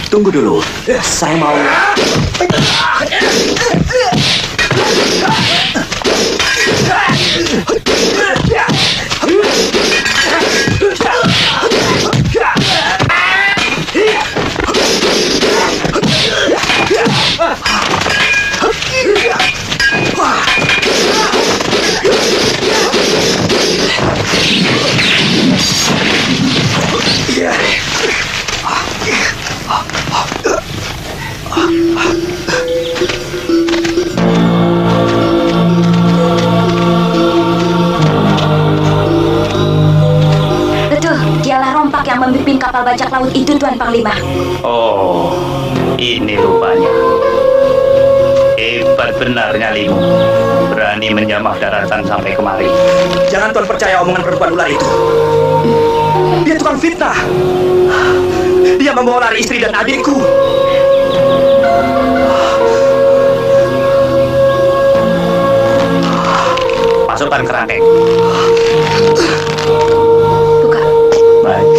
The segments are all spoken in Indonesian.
Tunggu dulu. Saya mau... yang memimpin kapal bajak laut itu, Tuan Panglima. Oh, ini rupanya. Hebat benar nyalimu. Berani menjamah daratan sampai kemari. Jangan Tuan percaya omongan perempuan ular itu. Dia tukang fitnah. Dia membawa lari istri dan adikku. Masukkan kerangkeng. Buka. Baik.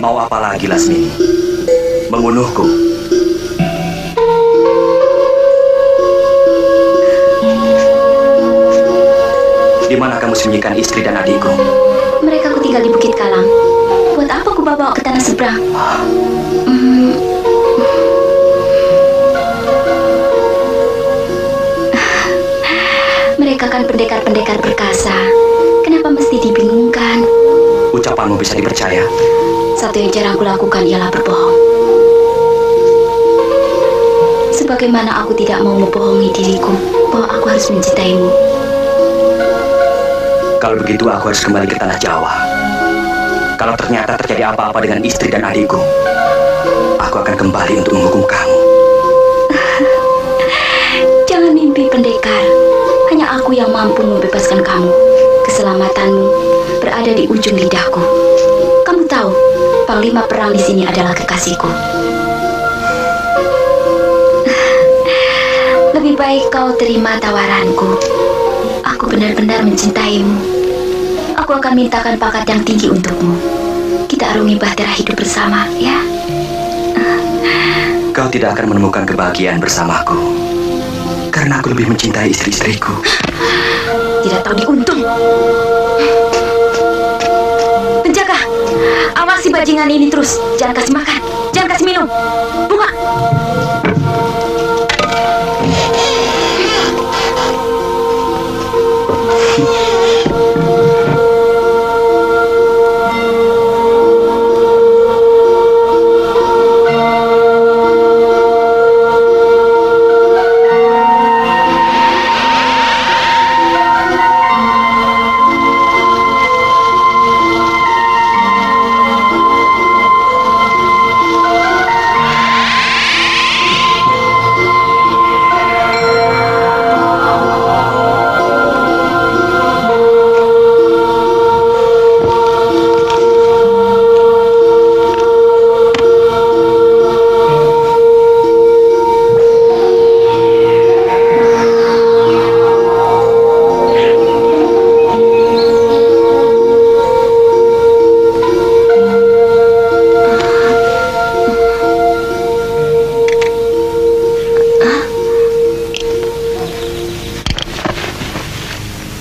Mau apa lagi, Lasmini? Membunuhku? Di mana kamu sembunyikan istri dan adikku? Mereka ku tinggal di Bukit Kalang. Buat apa ku bawa ke tanah seberang? Mereka kan pendekar-pendekar perkasa. Kenapa mesti dibingungkan? Ucapanmu bisa dipercaya. Satu yang jarang kulakukan ialah berbohong. Sebagaimana aku tidak mau membohongi diriku bahwa aku harus mencintaimu. Kalau begitu aku harus kembali ke tanah Jawa. Kalau ternyata terjadi apa-apa dengan istri dan adikku, aku akan kembali untuk menghukum kamu. Jangan mimpi, pendekar. Hanya aku yang mampu membebaskan kamu. Keselamatanmu berada di ujung lidahku. Kamu tahu, Panglima perang di sini adalah kekasihku. Lebih baik kau terima tawaranku. Aku benar-benar mencintaimu. Aku akan mintakan pangkat yang tinggi untukmu. Kita arungi bahtera hidup bersama, ya? Kau tidak akan menemukan kebahagiaan bersamaku. Karena aku lebih mencintai istri-istriku. Tidak tahu diuntung. Penjaga, awasi bajingan ini terus. Jangan kasih makan, jangan kasih minum. Bunga.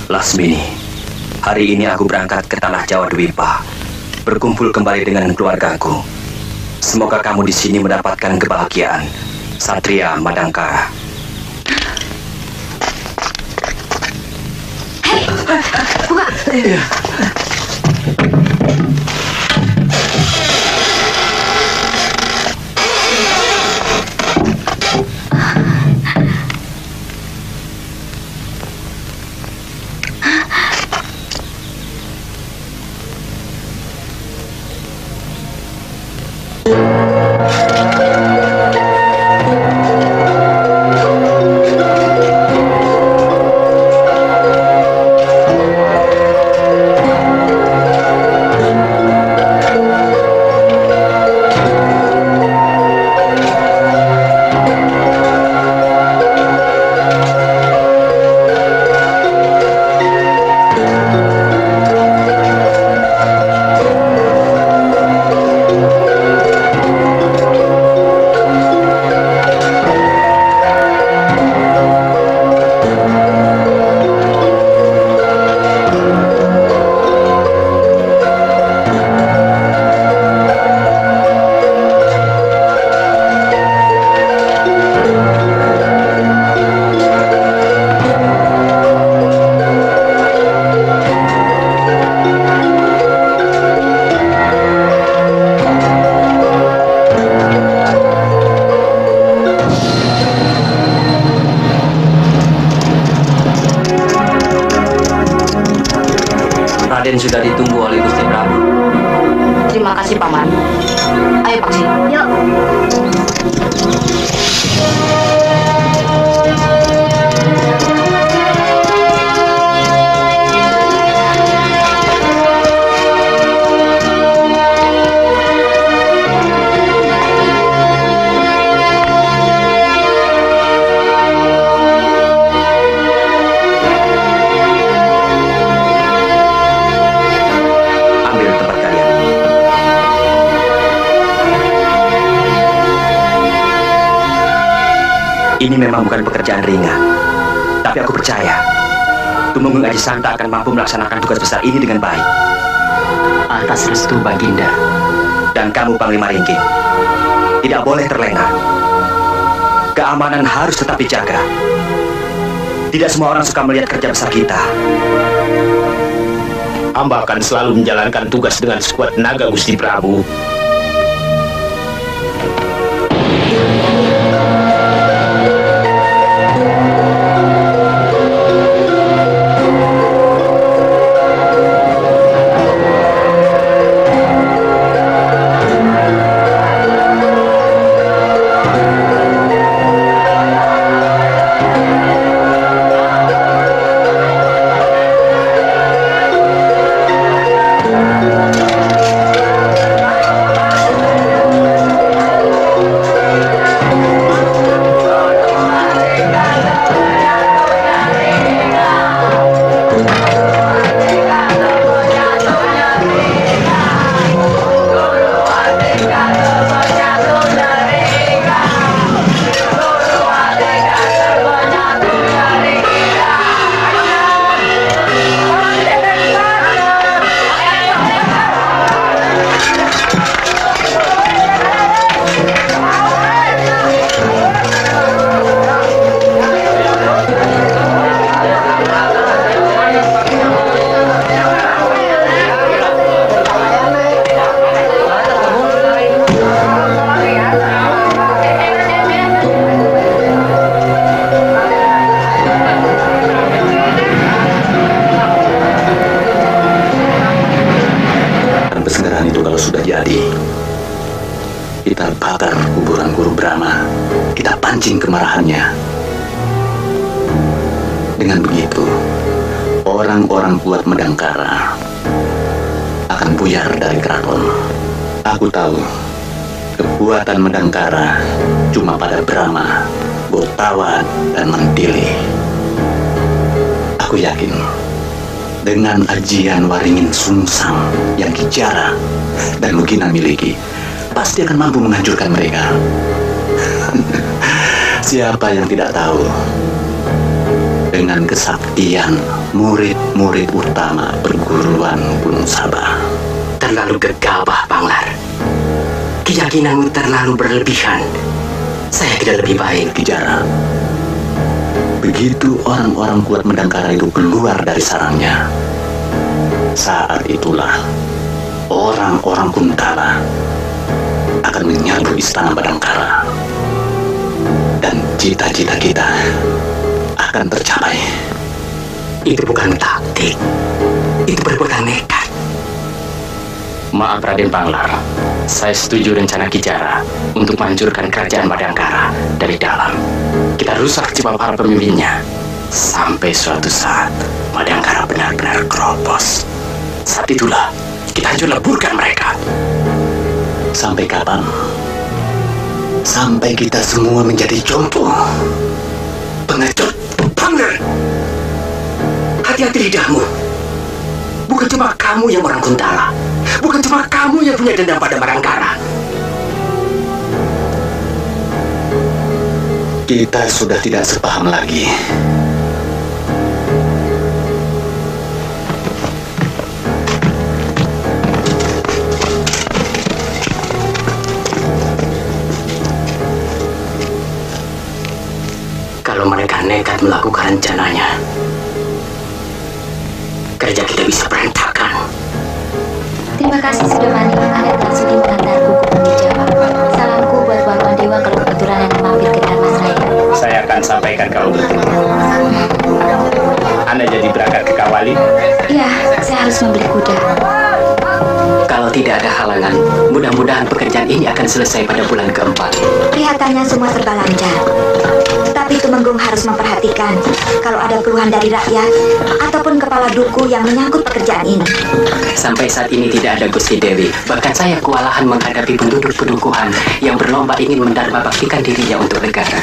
Lasmini, hari ini aku berangkat ke tanah Jawa Dwipa, berkumpul kembali dengan keluargaku. Semoga kamu di sini mendapatkan kebahagiaan, Satria Madangkara. Hei, buka. Gusti Prabu. Terima kasih, Paman. Ayo, Paksi. Yuk. Ini memang bukan pekerjaan ringan, tapi aku percaya Tumenggung Aji Santa akan mampu melaksanakan tugas besar ini dengan baik. Atas restu Baginda. Dan kamu Panglima Ringking, tidak boleh terlena. Keamanan harus tetap dijaga. Tidak semua orang suka melihat kerja besar kita. Hamba akan selalu menjalankan tugas dengan sekuat tenaga, Gusti Prabu. Kita bakar kuburan Guru Brahma. Kita pancing kemarahannya. Dengan begitu, orang-orang kuat Medangkara akan buyar dari keraton. Aku tahu, kekuatan Medangkara cuma pada Brahma, Botawa, dan Mantili. Aku yakin, dengan ajian Waringin Sungsang yang Kijara dan Lugina miliki, pasti akan mampu menghancurkan mereka. Siapa yang tidak tahu, dengan kesaktian murid-murid utama perguruan Gunung Sabah. Terlalu gegabah, Panglar. Keyakinanmu terlalu berlebihan. Saya tidak lebih baik. Kijara, begitu orang-orang kuat Medangkara itu keluar dari sarangnya, saat itulah orang-orang Kuntala akan menyerbu istana Medangkara, dan cita-cita kita akan tercapai. Itu bukan taktik, itu perbuatan nekat. Maaf Raden Panglar, saya setuju rencana Kijara untuk menghancurkan kerajaan Medangkara dari dalam. Kita rusak jiwa para pemimpinnya, sampai suatu saat Medangkara benar-benar keropos. Saat itulah kita hancur leburkan mereka. Sampai kapan? Sampai kita semua menjadi contoh. Pengecut, Panglar! Hati-hati lidahmu. Bukan cuma kamu yang orang Kuntala. Bukan cuma kamu yang punya dendam pada Medangkara. Kita sudah tidak sepaham lagi. Kalau mereka nekat melakukan rencananya, kerja kita bisa berantakan. Terima kasih sudah bantu Anda sudi mengantarku ke Bumi Jawa. Salamku buat Bapak Dewa kalau kebetulan Anda mampir ke Dharmasraya. Saya akan sampaikan kalau betul. Anda jadi berangkat ke Kawali? Iya, saya harus membeli kuda. halangan. Mudah-mudahan pekerjaan ini akan selesai pada bulan keempat. Kelihatannya semua serba lancar. Tapi Tumenggung harus memperhatikan kalau ada keluhan dari rakyat ataupun kepala duku yang menyangkut pekerjaan ini. Sampai saat ini tidak ada, Gusti Dewi. Bahkan saya kewalahan menghadapi penduduk pedukuhan yang berlomba ingin mendharma baktikan dirinya untuk negara.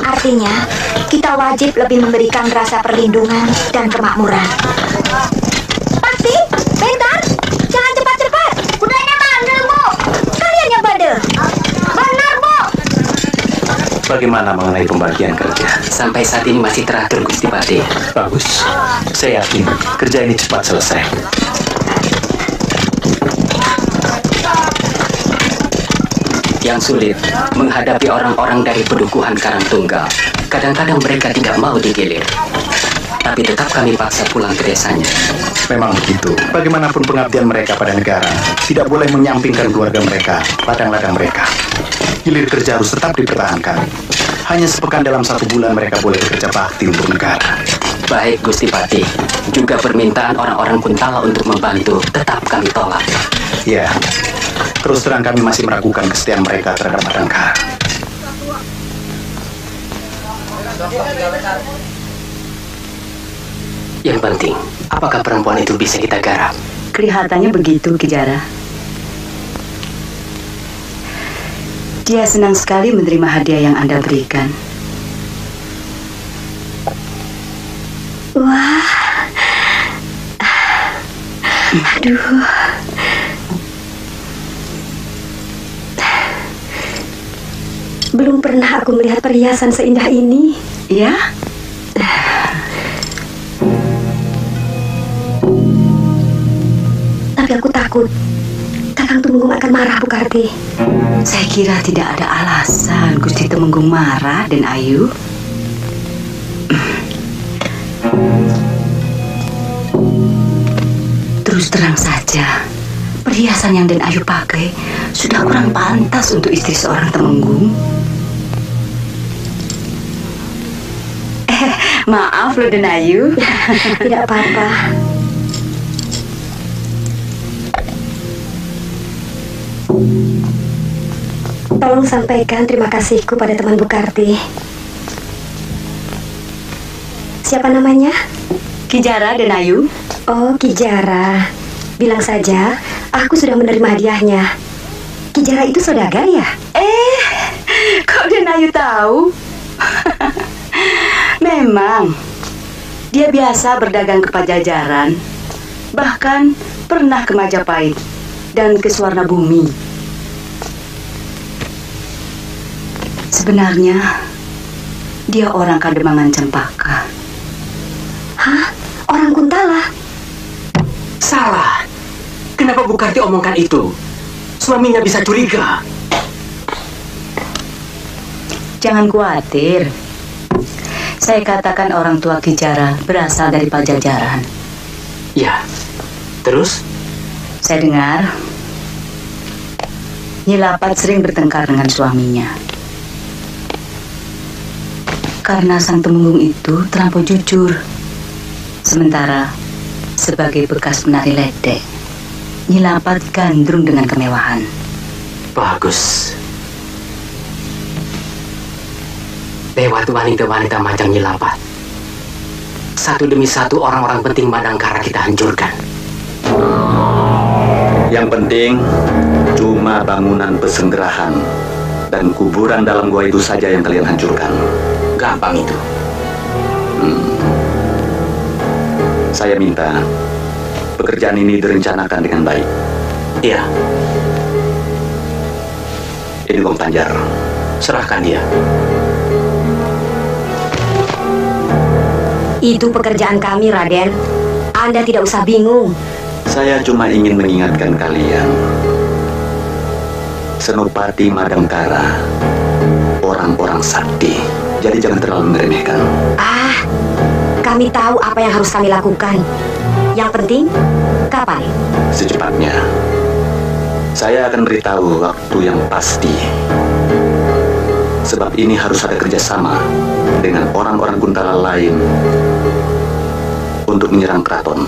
Artinya, kita wajib lebih memberikan rasa perlindungan dan kemakmuran. Pasti, bentar, jangan cepat-cepat. Kudanya bandel, Bu. Kalian yang bandel. Benar, Bu. Bagaimana mengenai pembagian kerja? Sampai saat ini masih teratur, Gusti Pati. Bagus. Saya yakin kerja ini cepat selesai. Yang sulit menghadapi orang-orang dari pedukuhan Karangtunggal. Kadang-kadang mereka tidak mau digilir. Tapi tetap kami paksa pulang ke desanya. Memang begitu. Bagaimanapun pengabdian mereka pada negara, tidak boleh menyampingkan keluarga mereka, ladang-ladang mereka. Hilir kerja harus tetap dipertahankan. Hanya sepekan dalam 1 bulan mereka boleh bekerja bakti untuk negara. Baik, Gusti Pati. Juga permintaan orang-orang Kuntala untuk membantu tetap kami tolak. Ya, terus terang kami masih meragukan kesetiaan mereka terhadap Madangkara. Yang penting, apakah perempuan itu bisa kita garap? Kelihatannya begitu, Ki Jara. Dia senang sekali menerima hadiah yang Anda berikan. Wah. Aduh. Belum pernah aku melihat perhiasan seindah ini. Ya? Tapi aku takut Kakang Tumenggung akan marah, Bu Karti. Saya kira tidak ada alasan Gusti Tumenggung marah, Den Ayu. Terus terang saja, perhiasan yang Den Ayu pakai sudah kurang pantas untuk istri seorang Temenggung. Maaf loh, Den Ayu. Tidak apa-apa. Tolong sampaikan terima kasihku pada teman Bu Karti. Siapa namanya? Ki Jara, Den Ayu. Oh, Ki Jara. Bilang saja, aku sudah menerima hadiahnya. Ki Jara itu saudagar ya? Kok Den Ayu tahu? Memang, dia biasa berdagang ke Pajajaran. Bahkan pernah ke Majapahit dan ke Swarna Bumi. Sebenarnya, dia orang Kademangan Cempaka. Hah? Orang Kuntala? Salah. Kenapa Bu Karti omongkan itu? Suaminya bisa curiga. Jangan khawatir. Saya katakan orang tua Ki Jara berasal dari Pajajaran. Ya, terus? Saya dengar Nyi Lapat sering bertengkar dengan suaminya. Karena sang Temenggung itu terlampau jujur. Sementara sebagai bekas penari ledek, Nyi Lapat gandrung dengan kemewahan. Bagus. Lewat wanita-wanita macam Nyi Lapat, satu demi satu orang-orang penting Madangkara kita hancurkan. Yang penting cuma bangunan pesenggerahan dan kuburan dalam gua itu saja yang kalian hancurkan. Gampang itu. Saya minta pekerjaan ini direncanakan dengan baik. Iya, Ini Wong Panjar. serahkan dia. Itu pekerjaan kami, Raden. Anda tidak usah bingung. Saya cuma ingin mengingatkan kalian. Senopati Madangkara orang-orang sakti. Jadi jangan terlalu meremehkan. Kami tahu apa yang harus kami lakukan. Yang penting, kapan? Secepatnya. Saya akan beritahu waktu yang pasti. Sebab ini harus ada kerjasama dengan orang-orang Kuntala lain untuk menyerang keraton.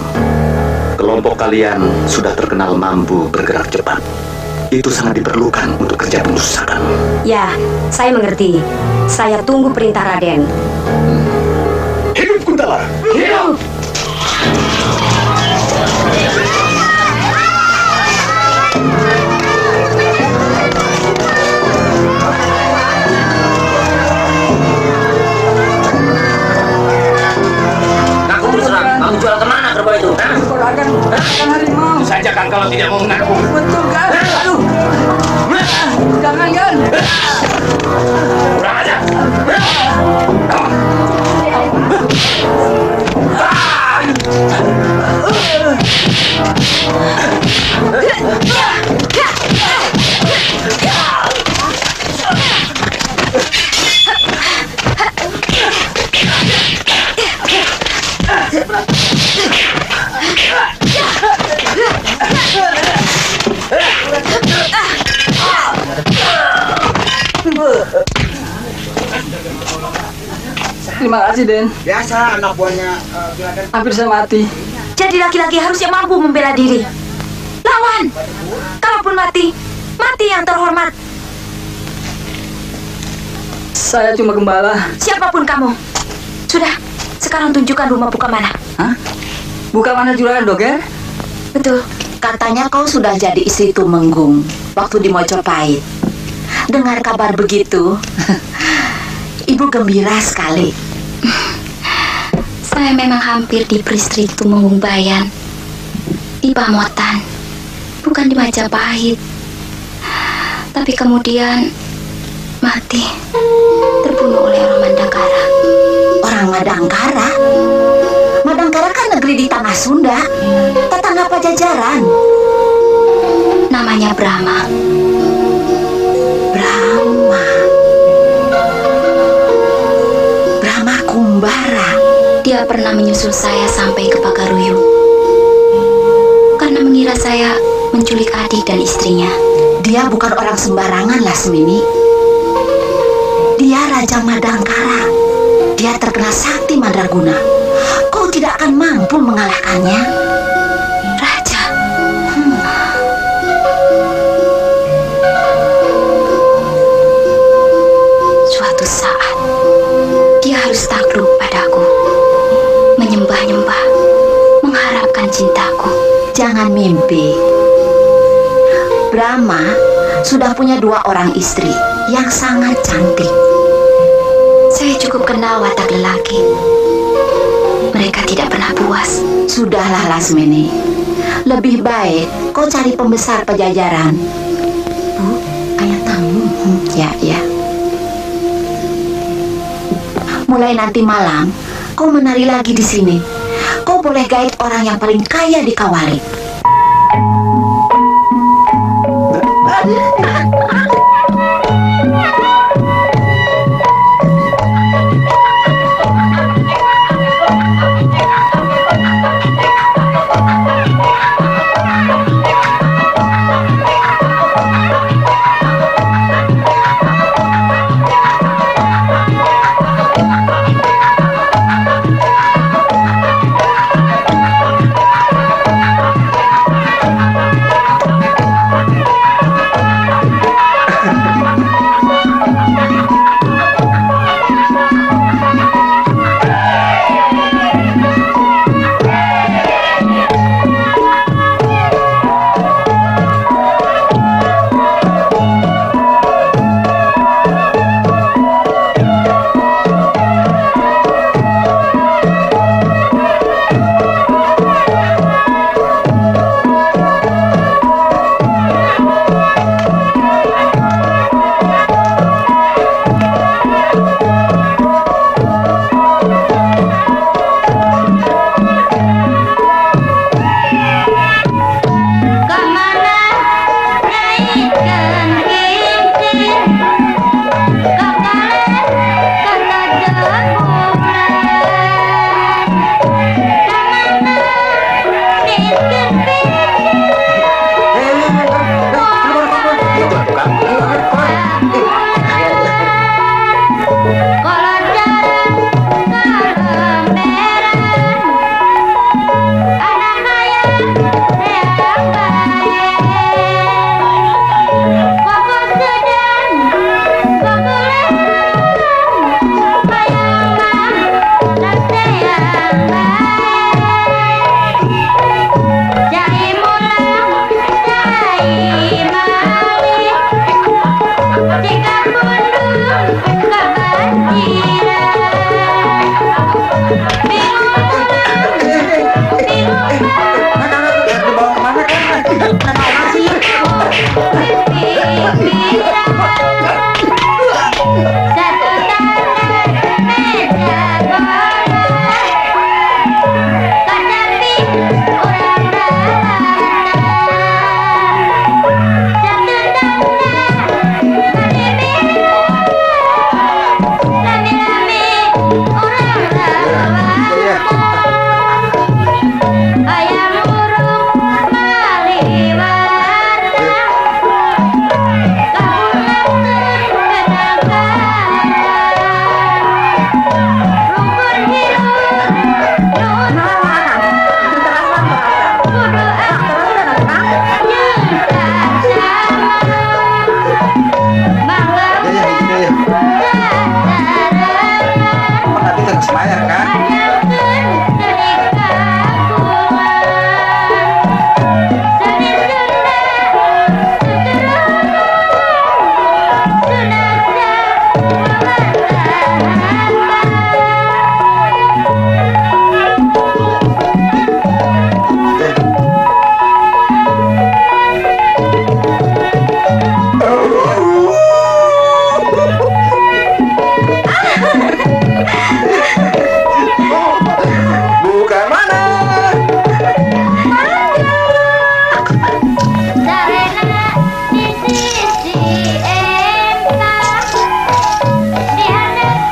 Kelompok kalian sudah terkenal mampu bergerak cepat. Itu sangat diperlukan untuk kerja pengusakan. Ya, saya mengerti. Saya tunggu perintah Raden. Hidup Kuntala! Hidup! Ngaku berserang, kamu jual kemana kerbau itu? Tentu saja kan kalau tidak mau mengaku. Betul kan? Aduh. Jangan kan? Kurang ajar. Terima kasih, Den. Biasa anak buahnya Hampir saya mati. Jadi laki-laki harusnya mampu membela diri. Lawan! Kalaupun mati, mati yang terhormat. Saya cuma gembala. Siapapun kamu. Sudah, sekarang tunjukkan rumah buka mana. Hah? Buka mana Juragan Doger? Betul. Katanya kau sudah jadi istri Tumenggung waktu di Mojopahit. Dengar kabar begitu, ibu gembira sekali. Saya memang hampir diberi istri Tumenggung Bayan. Di Pamotan, bukan di Majapahit. Tapi kemudian mati, terbunuh oleh orang Madangkara. Orang Madangkara? Madangkara kan negeri di tanah Sunda, tetangga Pajajaran. Namanya Brahma. Brahma. Brahma Kumbara. Dia pernah menyusul saya sampai ke Pagaruyung karena mengira saya menculik adik dan istrinya. Dia bukan orang sembarangan, Lasmini. Dia Raja Madangkara. Dia terkenal sakti Madraguna. Kau tidak akan mampu mengalahkannya. Raja. Suatu saat dia harus takluk padaku, menyembah-nyembah, mengharapkan cintaku. Jangan mimpi. Brahma sudah punya 2 orang istri yang sangat cantik. Saya cukup kenal watak lelaki. Mereka tidak pernah puas. Sudahlah Lasmini, lebih baik kau cari pembesar Pajajaran. Bu, ayah tamu. Ya. Mulai nanti malam, kau menari lagi di sini. Kau boleh gaet orang yang paling kaya di Kawali.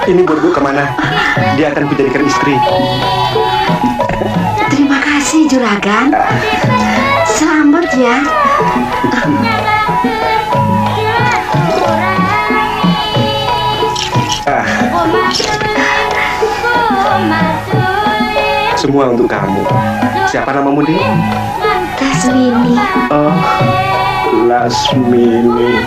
Ini buat Bu kemana? Dia akan kujadikan istri. Terima kasih Juragan. Selamat ya. Semua untuk kamu. Siapa namamu, Dek? Lasmini. Oh, Lasmini.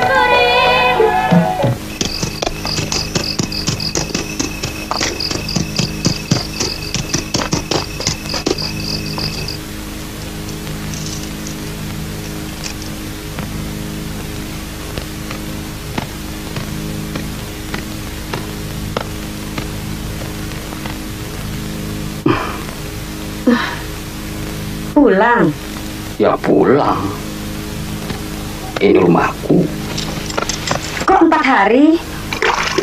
Pulang? Ya pulang. Ini rumahku. Kok 4 hari?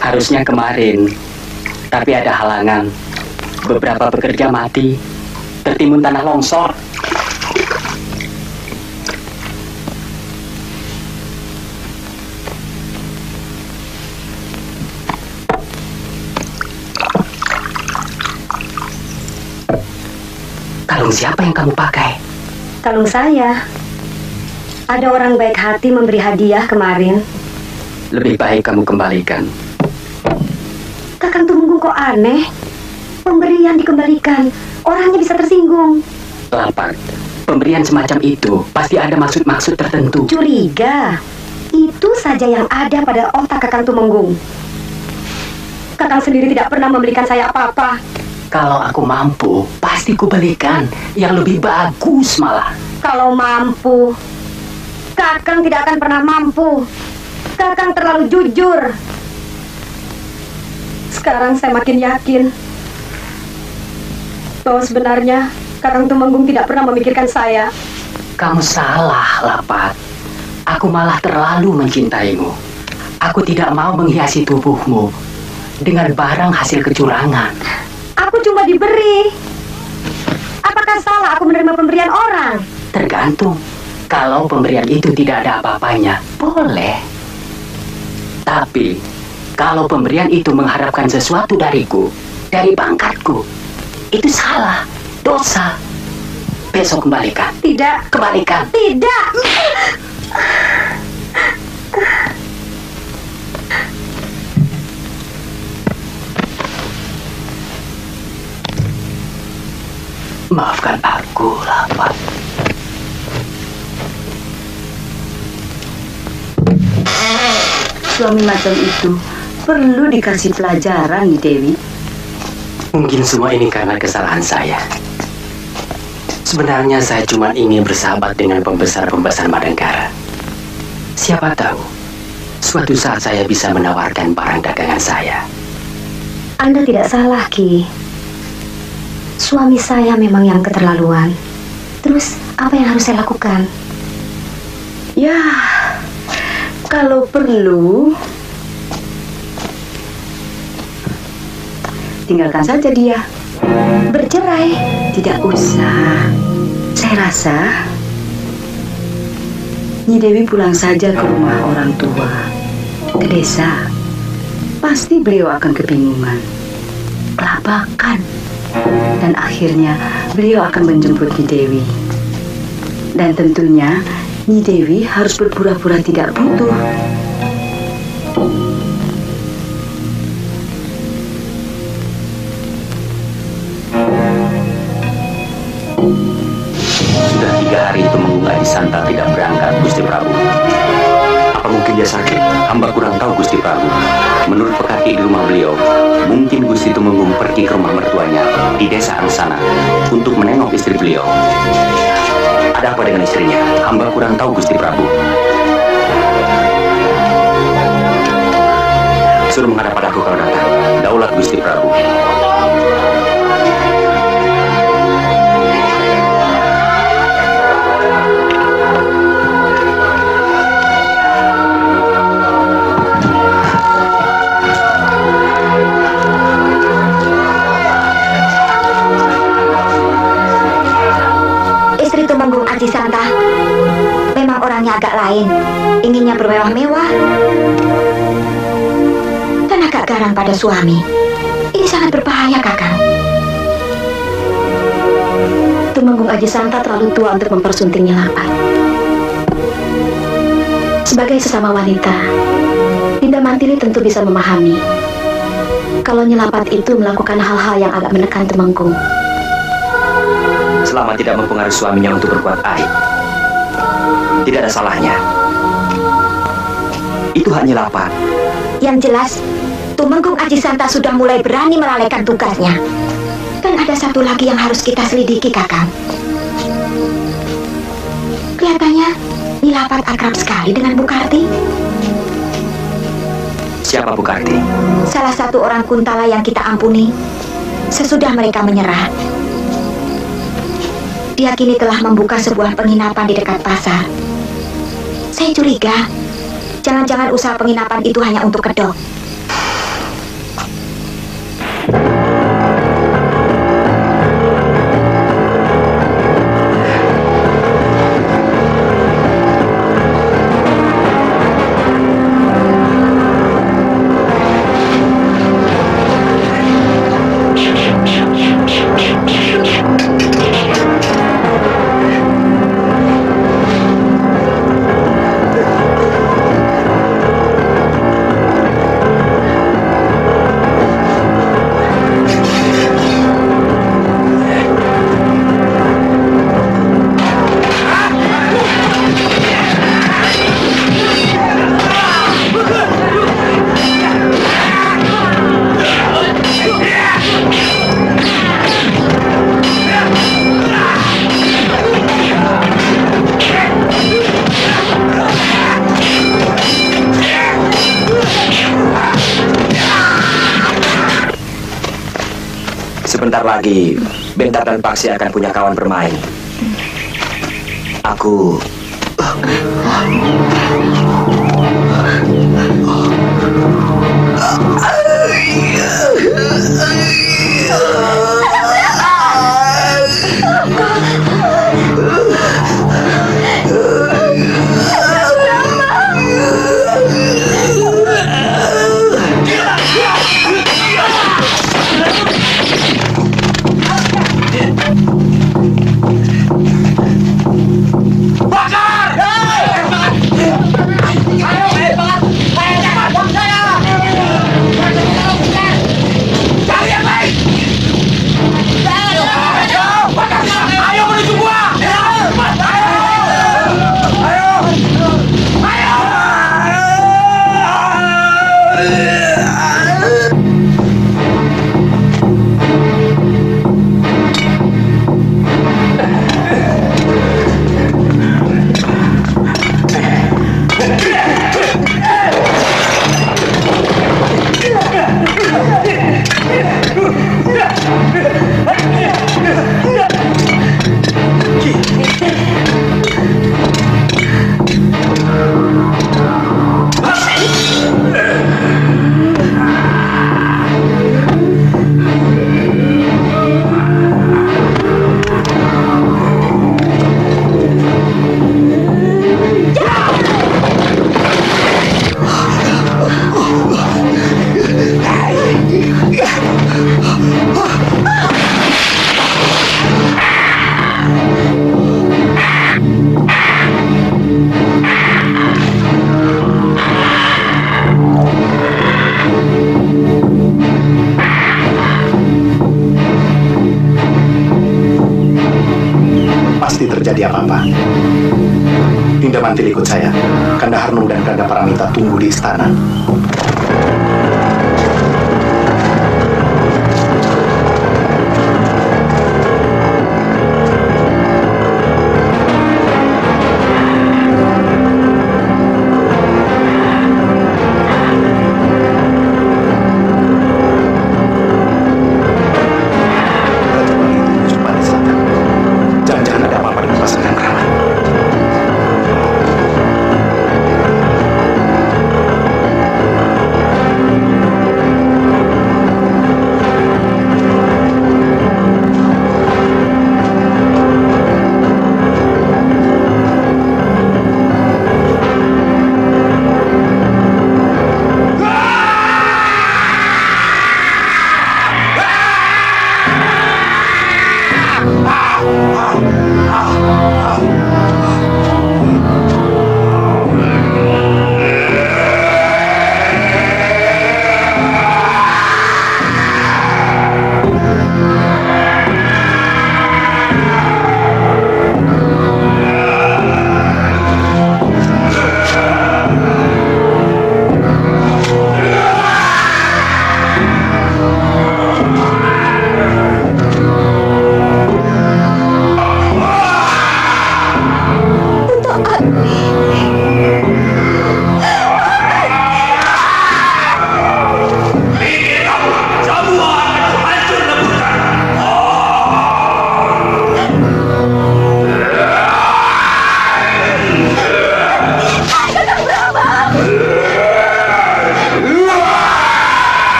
Harusnya kemarin, tapi ada halangan. Beberapa pekerja mati, tertimbun tanah longsor. Kalung siapa yang kamu pakai? Kalung saya. Ada orang baik hati memberi hadiah kemarin. Lebih baik kamu kembalikan. Kakang Tumenggung kok aneh? Pemberian dikembalikan, orangnya bisa tersinggung. Lapat, pemberian semacam itu pasti ada maksud-maksud tertentu. Curiga. Itu saja yang ada pada otak Kakang Tumenggung. Kakang sendiri tidak pernah memberikan saya apa-apa. Kalau aku mampu, pasti kubelikan yang lebih bagus malah. Kalau mampu, Kakang tidak akan pernah mampu. Kakang terlalu jujur. Sekarang saya makin yakin bahwa sebenarnya Kakang Tumenggung tidak pernah memikirkan saya. Kamu salah, Lapat. Aku malah terlalu mencintaimu. Aku tidak mau menghiasi tubuhmu dengan barang hasil kecurangan. Aku cuma diberi. Apakah salah aku menerima pemberian orang? Tergantung. Kalau pemberian itu tidak ada apa-apanya, boleh. Tapi, kalau pemberian itu mengharapkan sesuatu dariku, dari pangkatku, itu salah, dosa. Besok kembalikan. Tidak. Kembalikan. Tidak. Maafkan aku, Lapat. Suami macam itu perlu dikasih pelajaran, Dewi. Mungkin semua ini karena kesalahan saya. Sebenarnya saya cuma ingin bersahabat dengan pembesar-pembesar Madangkara. Siapa tahu, suatu saat saya bisa menawarkan barang dagangan saya. Anda tidak salah, Ki. Suami saya memang yang keterlaluan. Terus, apa yang harus saya lakukan? Ya, kalau perlu, tinggalkan saja dia. Bercerai? Tidak usah. Saya rasa Nyi Dewi pulang saja ke rumah orang tua, ke desa. Pasti beliau akan kebingungan, kelabakan. Dan akhirnya beliau akan menjemput Nyi Dewi. Dan tentunya Nyi Dewi harus berpura-pura tidak butuh. Sudah 3 hari Tumenggung Adisanta tidak berangkat, Gusti Prabu. Apa mungkin dia sakit? Hamba kurang tahu, Gusti Prabu. Menurut pekati di rumah beliau, mungkin Gusti Tumenggung pergi ke rumah mertuanya di desa Angsana untuk menengok istri beliau. Ada apa dengan istrinya? Hamba kurang tahu, Gusti Prabu. Suruh menghadap padaku kalau datang. Daulat, Gusti Prabu. Tumenggung Adisanta memang orangnya agak lain, inginnya bermewah-mewah dan agak garang pada suami. Ini sangat berbahaya, Kakang. Tumenggung Aji Santa terlalu tua untuk mempersunting Nyelapat. Sebagai sesama wanita, Dinda Mantili tentu bisa memahami kalau Nyelapat itu melakukan hal-hal yang agak menekan Tumenggung. Selama tidak mempengaruhi suaminya untuk berbuat aib, tidak ada salahnya. Itu hak Nyelapat. Yang jelas, Tumenggung Aji Santa sudah mulai berani melalaikan tugasnya. Dan ada satu lagi yang harus kita selidiki, Kakang. Kelihatannya Nyelapat akrab sekali dengan Bu Karti. Siapa Bu Karti? Salah satu orang Kuntala yang kita ampuni sesudah mereka menyerah. Dia kini telah membuka sebuah penginapan di dekat pasar. Saya curiga, jangan-jangan usaha penginapan itu hanya untuk kedok. Sebentar lagi, Bentar dan Paksi akan punya kawan bermain. Aku... Pasti terjadi apa-apa. Dinda Mantili ikut saya. Kanda Harnung dan Kanda Paramita tunggu di istana.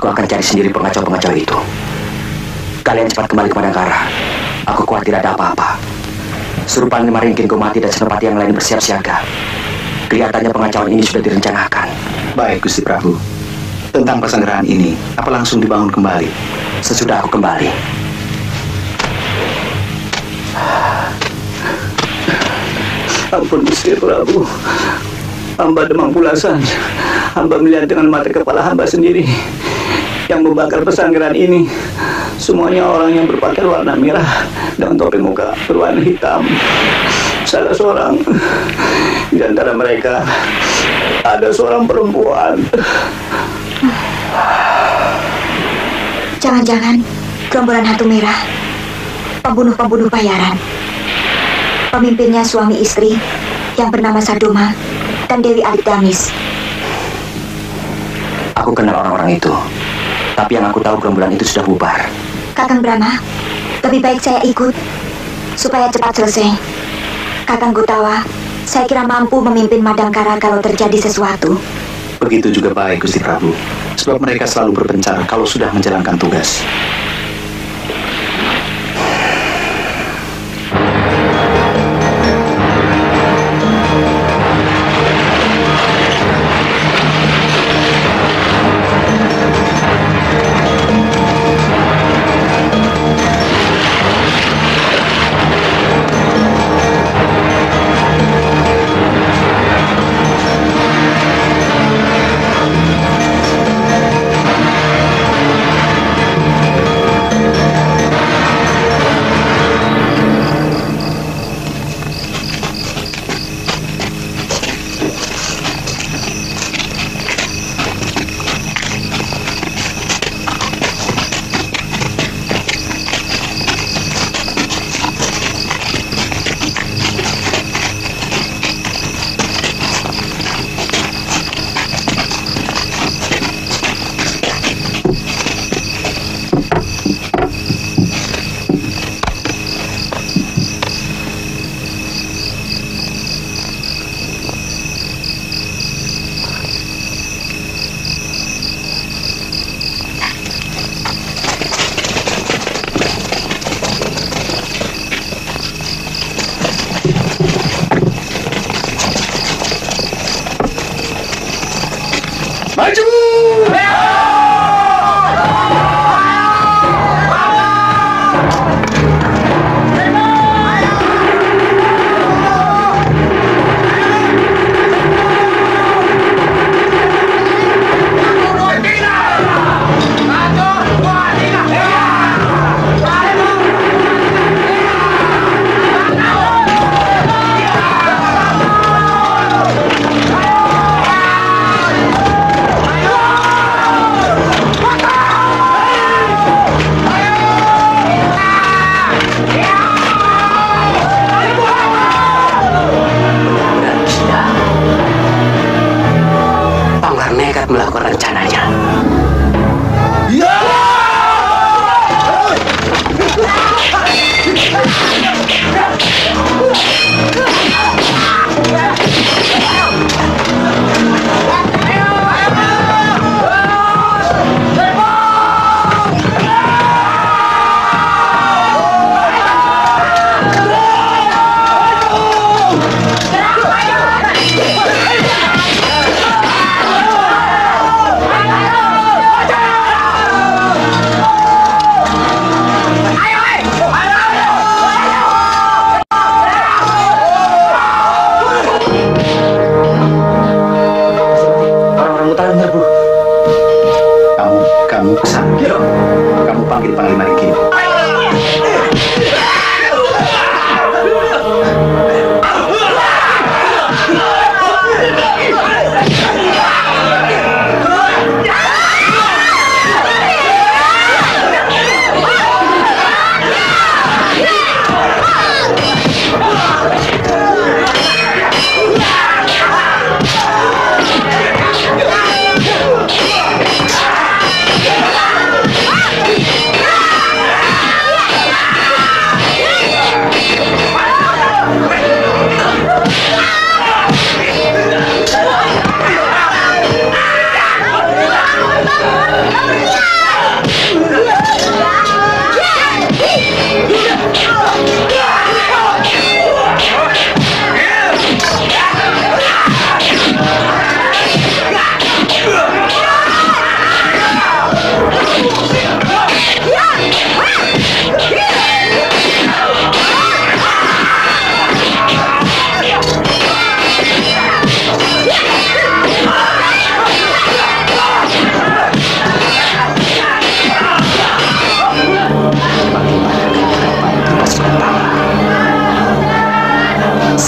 Aku akan cari sendiri pengacau-pengacau itu. Kalian cepat kembali ke Madangkara. Aku khawatir ada apa-apa. Suruh Panglima Maringkin Komati dan senopati yang lain bersiap siaga. Kelihatannya pengacauan ini sudah direncanakan. Baik, Gusti Prabu. Tentang Pasanggerahan ini, apa langsung dibangun kembali? Sesudah aku kembali. Ampun Gusti Prabu. Hamba demam pulasan. Hamba melihat dengan mata kepala hamba sendiri yang membakar Pasanggerahan ini. Semuanya orang yang berpakaian warna merah dengan topi muka berwarna hitam. Salah seorang di antara mereka ada seorang perempuan. Jangan-jangan gerombolan hantu merah, pembunuh-pembunuh bayaran. Pemimpinnya suami istri yang bernama Sadoma dan Dewi Alikdamis. Aku kenal orang-orang itu, tapi yang aku tahu gerombolan itu sudah bubar. Kakang Brahma, lebih baik saya ikut supaya cepat selesai. Kakang Gutawa, saya kira mampu memimpin Madangkara kalau terjadi sesuatu. Begitu juga baik, Gusti Prabu. Sebab mereka selalu berpencar kalau sudah menjalankan tugas.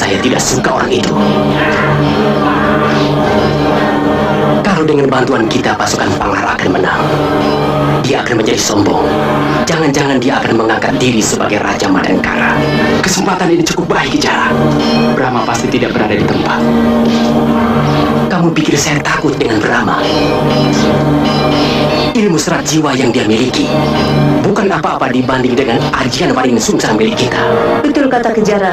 Saya tidak suka orang itu. Kalau dengan bantuan kita pasukan Panglar akan menang, dia akan menjadi sombong. Jangan-jangan dia akan mengangkat diri sebagai Raja Madangkara. Kesempatan ini cukup baik, Kijara. Brahma pasti tidak berada di tempat. Kamu pikir saya takut dengan Brahma? Ilmu serat jiwa yang dia miliki bukan apa-apa dibanding dengan ajian Waringin Sungsang milik kita. Betul kata Kijara.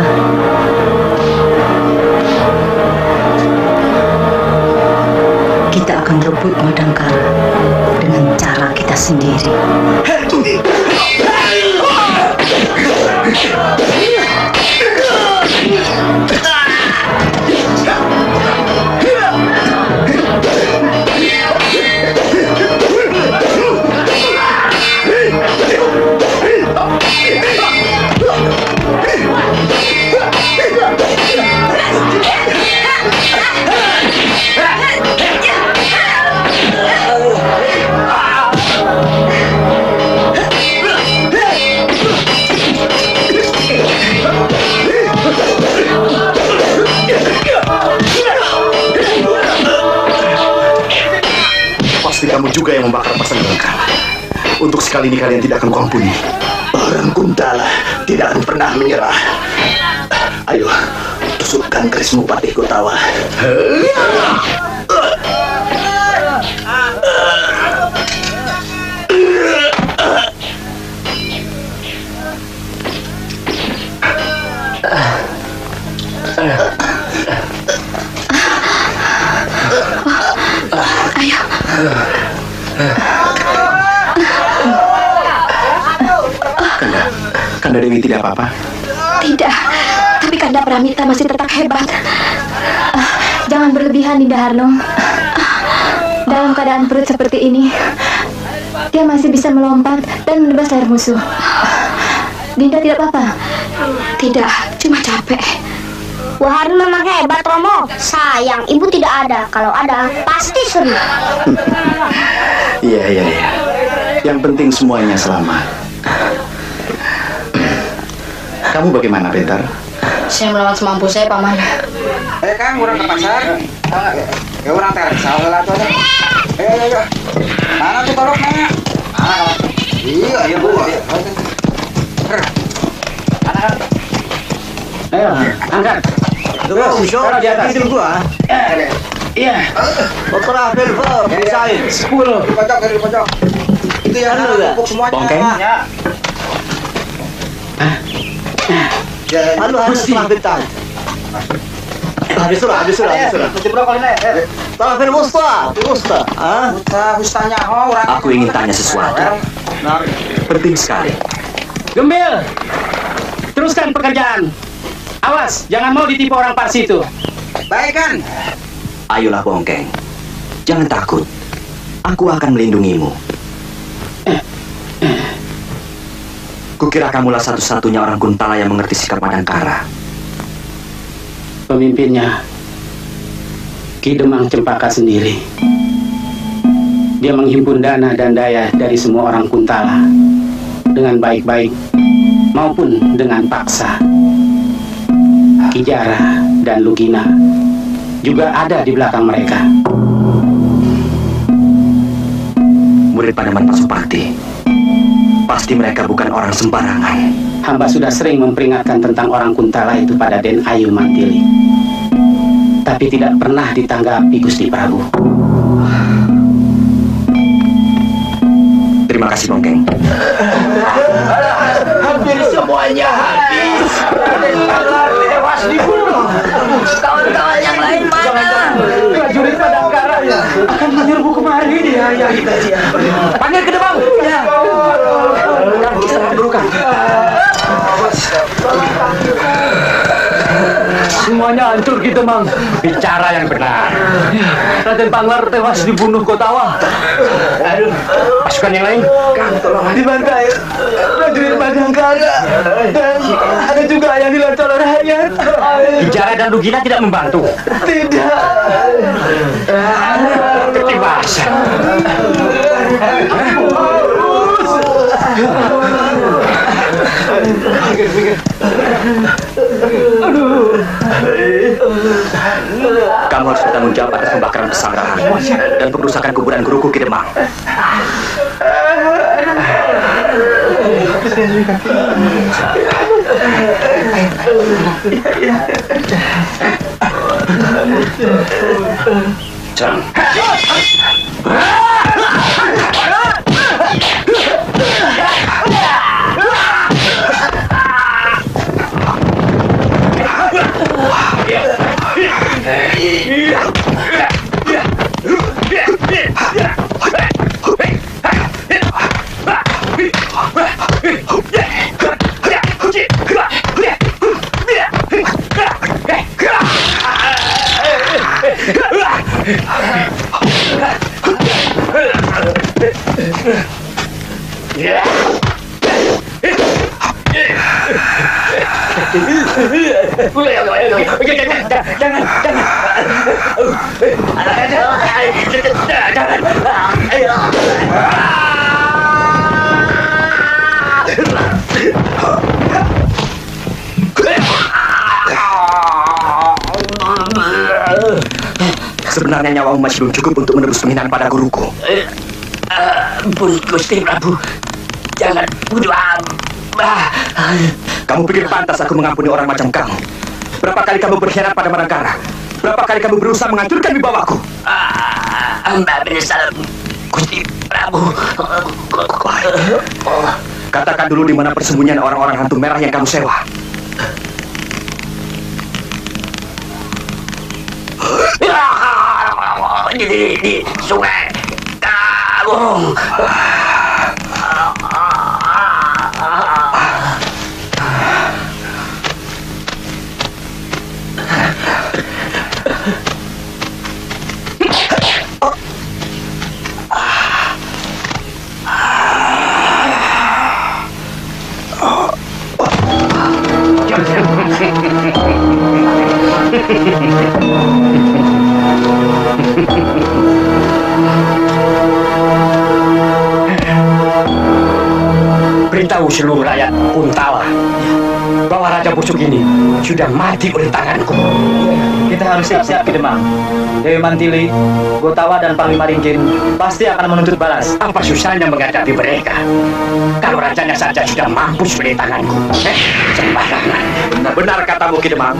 Kita akan rebut Madangkara dengan cara kita sendiri. Pasti kamu juga yang membakar pasang Madangkara. Untuk sekali ini kalian tidak akan kuampuni. Orang Kuntala tidak akan pernah menyerah. Ayo, tusukkan kerismu Patih Kotawa. Kanda Dewi tidak apa-apa? Tidak, tapi Kanda Pramita masih tetap hebat. Jangan berlebihan, Dinda Harno. Dalam keadaan perut seperti ini, dia masih bisa melompat dan menebas leher musuh. Dinda tidak apa-apa? Tidak, cuma capek. Wah, Harno memang hebat, Romo. Sayang, ibu tidak ada. Kalau ada, pasti seru. Iya. Yang penting semuanya selamat. Kamu bagaimana, Bentar? Saya melawan semampu saya, Paman. Kang, orang ke pasar. Ya orang terik salah tuh aja. Ayo. Mana tuh toloknya? Mana? Iya, Bu. Ayo, angkat. Terus, taruh di atas. Hidup gua. Iya. Motor Apel, bisain. 10. Di pojok. Itu ya, pupuk semuanya. Bongkeng? Ya. Harus setelah bentar. Habis sudah. Talafil Musta. Ustanya orang. Aku ingin tanya sesuatu. Penting sekali. Gembil, teruskan pekerjaan. Awas, jangan mau ditipu orang Parsi itu. Baik kan? Ayolah Bongkeng, jangan takut. Aku akan melindungimu. Kukira kamulah satu-satunya orang Kuntala yang mengerti sikap Madangkara. Pemimpinnya Ki Demang Cempaka sendiri. Dia menghimpun dana dan daya dari semua orang Kuntala dengan baik-baik maupun dengan paksa. Kijara dan Lugina juga ada di belakang mereka. Murid Pademan Pasupati. Pasti mereka bukan orang sembarangan. Hamba sudah sering memperingatkan tentang orang Kuntala itu pada Den Ayu Mantili, tapi tidak pernah ditanggapi Gusti Prabu. Terima kasih Bongkeng. Hampir semuanya habis. Tewas dibunuh. Kawan-kawan yang lain mana? Prajurit Madangkara akan menyerbu kemari. Ya. Panggil ke depan. Ya. Dulu kan. Semuanya hancur kita, Mang. Bicara yang benar. Raden Panglar tewas dibunuh Kotawa. Aduh, pasukan yang lain? Dibantai prajurit Madangkara. Dan ada juga yang dilacak oleh rakyat. Kijara dan Lugina tidak membantu. Tidak. Ketibasan. Aduh. Kamu harus bertanggung jawab atas pembakaran pesanggrahan dan pengerusakan kuburan guruku Ki Demang. Sebenarnya nyawamu masih belum cukup untuk menebus penghinaan pada guruku. Ampun Gusti Prabu, jangan bunuh Amba. Kamu pikir pantas aku mengampuni orang macam kamu? Berapa kali kamu berkhianat pada Madangkara? Berapa kali kamu berusaha menghancurkan wibawaku? Amba menyesal Gusti Prabu. Katakan dulu di mana persembunyian orang-orang hantu merah yang kamu sewa. Di sungai Kawung. Beritahu seluruh rakyat Kuntala bahwa Raja Busuk ini sudah mati oleh tanganku. Kita harus siap-siap Ki Demang. Dewi Mantili, Gotawa dan Panglima Ringkin pasti akan menuntut balas. Apa susahnya menghadapi mereka? Kalau rajanya saja sudah mampus oleh tanganku. Sembarangan. Benar katamu Ki Demang.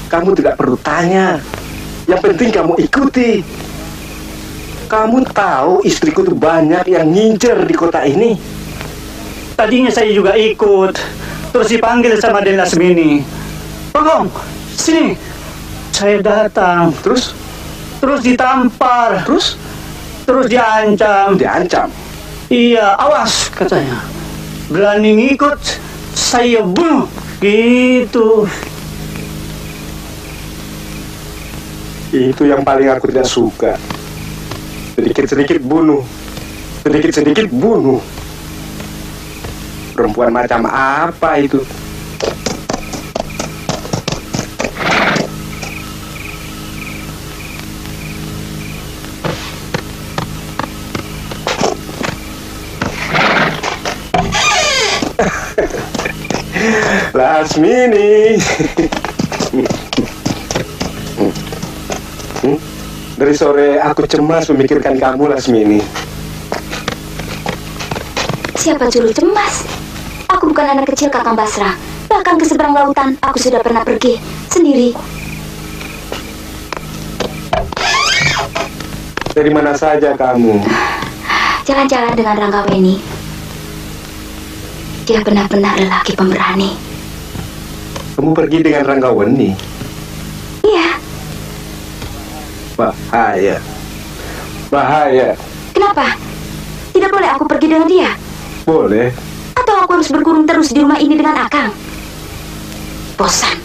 Kamu tidak perlu tanya. Yang penting kamu ikuti. Kamu tahu istriku tuh banyak yang ngincer di kota ini. Tadinya saya juga ikut. Terus dipanggil sama Den Lasmini. Pegong, sini. Saya datang. Terus ditampar. terus diancam. Diancam? Iya, awas katanya. Berani ngikut, saya bunuh. Gitu. Itu yang paling aku tidak suka. Sedikit-sedikit bunuh. Sedikit-sedikit bunuh. Perempuan macam apa itu? Lasmini. Dari sore aku cemas memikirkan kamu, Lasmini. Siapa suruh cemas? Aku bukan anak kecil, Kakang Basra. Bahkan ke seberang lautan aku sudah pernah pergi sendiri. Dari mana saja kamu? Jalan-jalan dengan Ranggaweni. Dia benar-benar lelaki pemberani. Kamu pergi dengan Ranggaweni? Iya. Bahaya. Bahaya. Kenapa? Tidak boleh aku pergi dengan dia? Boleh. Atau aku harus berkurung terus di rumah ini dengan Akang? Bosan.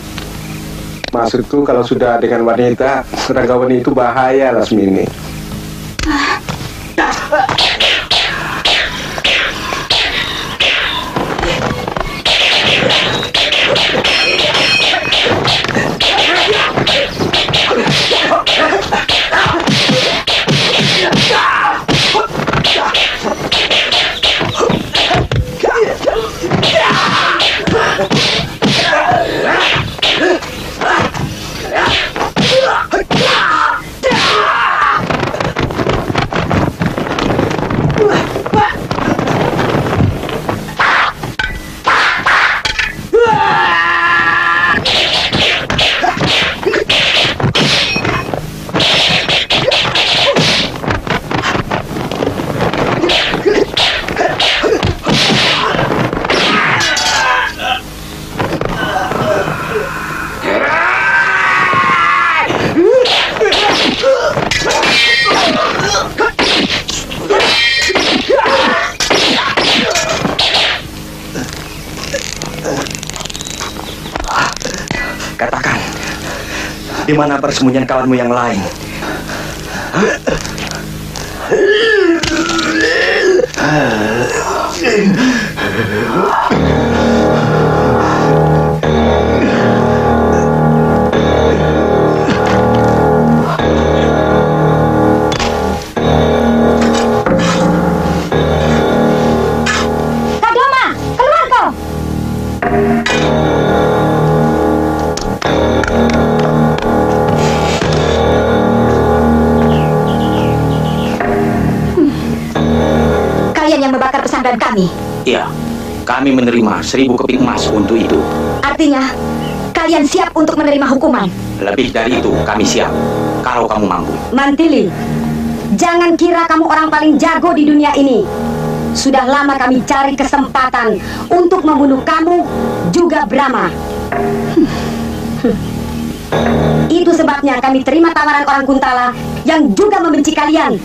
Maksudku kalau sudah dengan wanita, Ranggaweni itu bahaya, Lasmini. Katakan, di mana persembunyian kawanmu yang lain? pesantren kami? Iya, kami menerima 1000 keping emas untuk itu. Artinya, kalian siap untuk menerima hukuman? Lebih dari itu, kami siap, kalau kamu mampu. Mantili, jangan kira kamu orang paling jago di dunia ini. Sudah lama kami cari kesempatan untuk membunuh kamu, juga Brahma. Itu sebabnya kami terima tawaran orang Kuntala yang juga membenci kalian.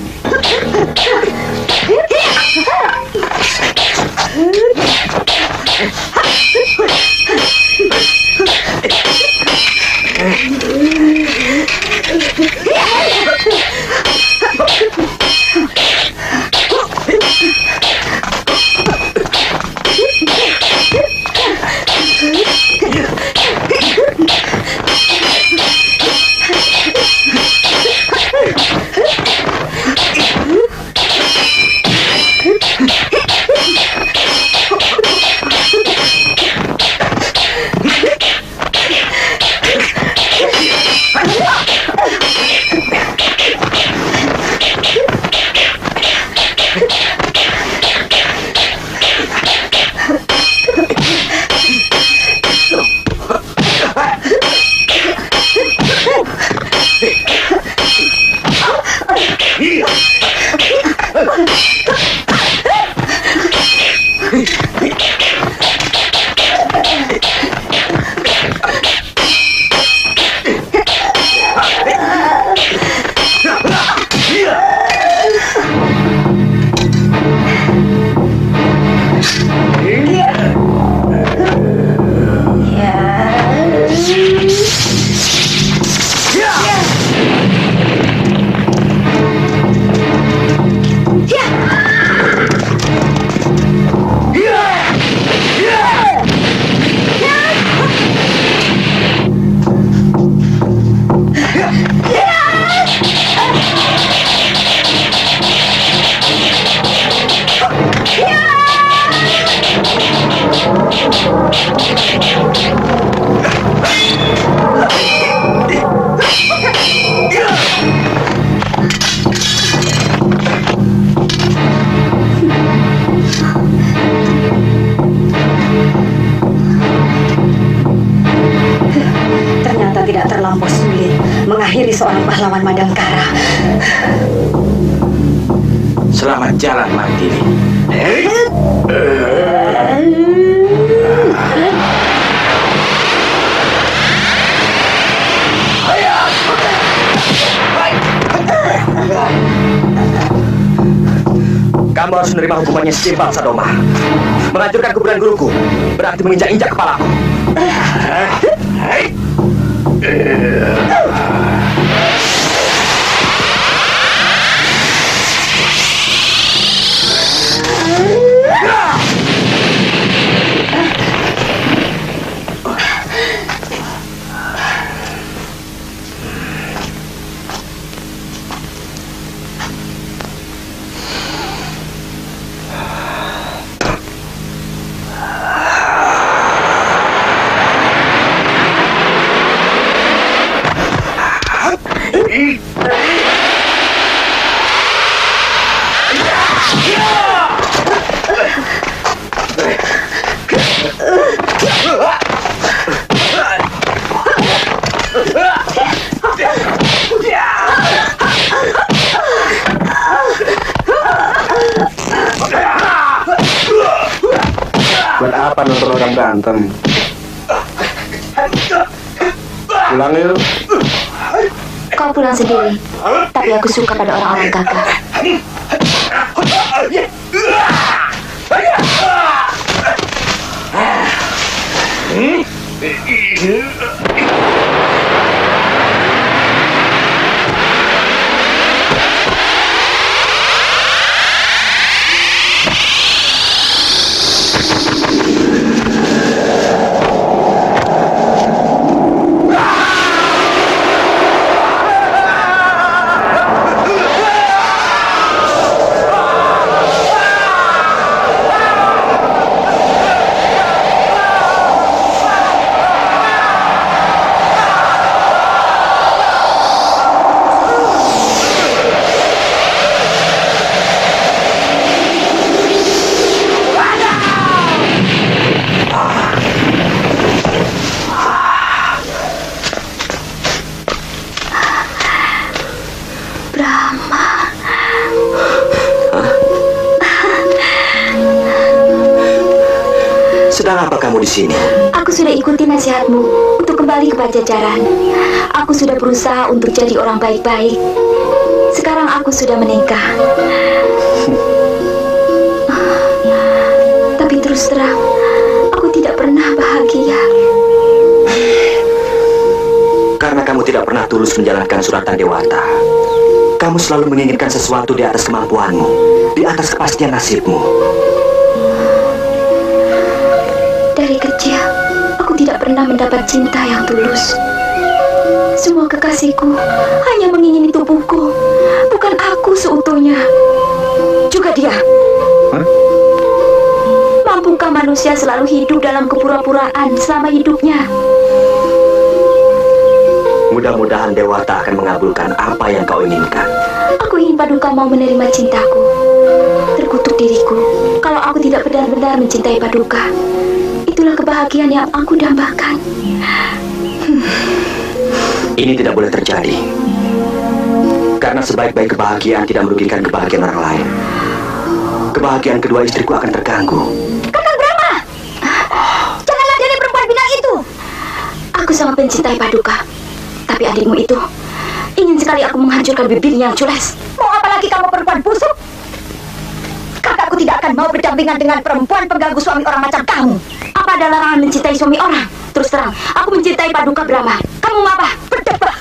melawan Madangkara. Selamat jalan, Mantili. Kamu harus menerima hukumannya setimpal, Sadoma. Menghancurkan kuburan guruku berarti menginjak-injak kepalaku. Buat apa nonton orang berantem? Pulang yuk. Kau pulang sendiri, tapi aku suka pada orang-orang gagah. Sedang apa kamu di sini? Aku sudah ikuti nasihatmu untuk kembali ke Pajajaran. Aku sudah berusaha untuk jadi orang baik-baik. Sekarang aku sudah menikah. Tapi terus terang, aku tidak pernah bahagia. Karena kamu tidak pernah tulus menjalankan suratan Dewata. Kamu selalu menginginkan sesuatu di atas kemampuanmu, di atas kepastian nasibmu. Dari kecil, aku tidak pernah mendapat cinta yang tulus. Semua kekasihku hanya mengingini tubuhku, bukan aku seutuhnya. Juga dia. Mampukah manusia selalu hidup dalam kepura-puraan selama hidupnya? Mudah-mudahan Dewata akan mengabulkan apa yang kau inginkan. Aku ingin Paduka mau menerima cintaku. Terkutuk diriku kalau aku tidak benar-benar mencintai Paduka. Itulah kebahagiaan yang aku dambakan. Ini tidak boleh terjadi. Karena sebaik-baik kebahagiaan tidak merugikan kebahagiaan orang lain. Kebahagiaan kedua istriku akan terganggu. Kakang Brahma! Janganlah dari perempuan bilang itu. Aku sangat mencintai Paduka. Tapi adikmu itu ingin sekali aku menghancurkan bibirnya yang culas. Mau apa lagi kamu perempuan busuk? Kakakku tidak akan mau berdampingan dengan perempuan pengganggu suami orang macam kamu. Apa ada larangan mencintai suami orang? Terus terang, aku mencintai Paduka Brahma. Kamu mau apa? Berdebat.